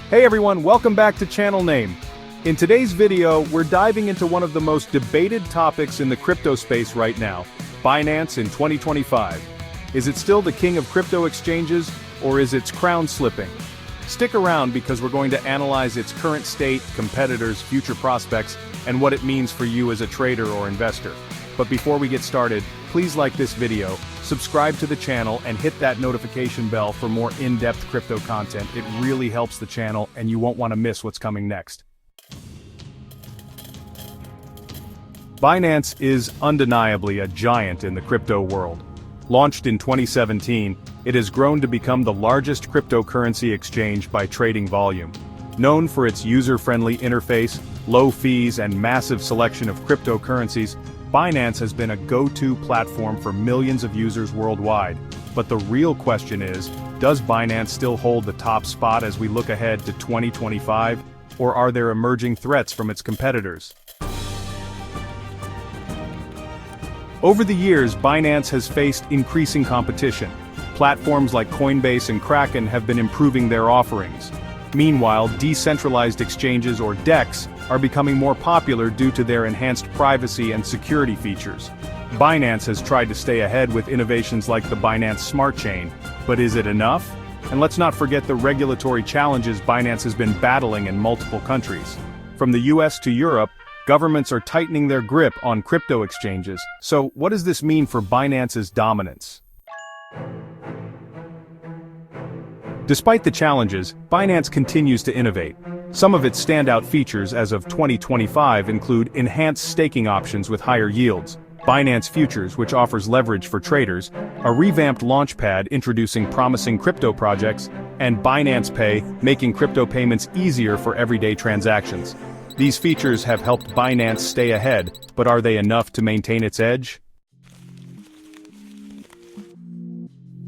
Hey everyone, welcome back to Channel Name. In today's video, we're diving into one of the most debated topics in the crypto space right now, Binance in 2025. Is it still the king of crypto exchanges, or is its crown slipping? Stick around because we're going to analyze its current state, competitors, future prospects, and what it means for you as a trader or investor. But before we get started, please like this video, subscribe to the channel, and hit that notification bell for more in-depth crypto content. It really helps the channel, and you won't want to miss what's coming next. Binance is undeniably a giant in the crypto world. Launched in 2017, it has grown to become the largest cryptocurrency exchange by trading volume. Known for its user-friendly interface, low fees, and massive selection of cryptocurrencies, Binance has been a go-to platform for millions of users worldwide. But the real question is, does Binance still hold the top spot as we look ahead to 2025, or are there emerging threats from its competitors? Over the years, Binance has faced increasing competition. Platforms like Coinbase and Kraken have been improving their offerings. Meanwhile, decentralized exchanges or DEX are becoming more popular due to their enhanced privacy and security features. Binance has tried to stay ahead with innovations like the Binance Smart Chain, but is it enough? And let's not forget the regulatory challenges Binance has been battling in multiple countries. From the US to Europe, governments are tightening their grip on crypto exchanges. So, what does this mean for Binance's dominance? Despite the challenges, Binance continues to innovate. Some of its standout features as of 2025 include enhanced staking options with higher yields, Binance Futures, which offers leverage for traders, a revamped launchpad introducing promising crypto projects, and Binance Pay, making crypto payments easier for everyday transactions. These features have helped Binance stay ahead, but are they enough to maintain its edge?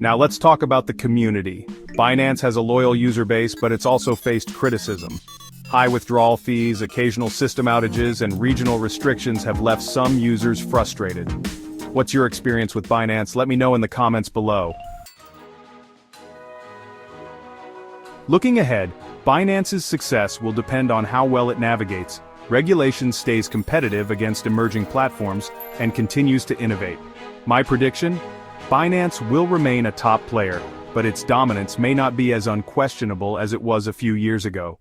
Now let's talk about the community. Binance has a loyal user base, but it's also faced criticism. High withdrawal fees, occasional system outages, and regional restrictions have left some users frustrated. What's your experience with Binance? Let me know in the comments below. Looking ahead, Binance's success will depend on how well it navigates, regulation stays competitive against emerging platforms, and continues to innovate. My prediction? Binance will remain a top player, but its dominance may not be as unquestionable as it was a few years ago.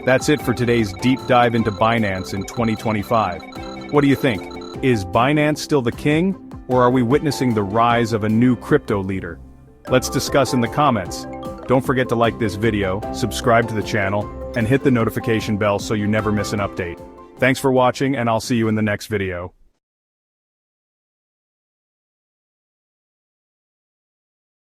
That's it for today's deep dive into Binance in 2025. What do you think? Is Binance still the king, or are we witnessing the rise of a new crypto leader? Let's discuss in the comments. Don't forget to like this video, subscribe to the channel, and hit the notification bell so you never miss an update. Thanks for watching, and I'll see you in the next video.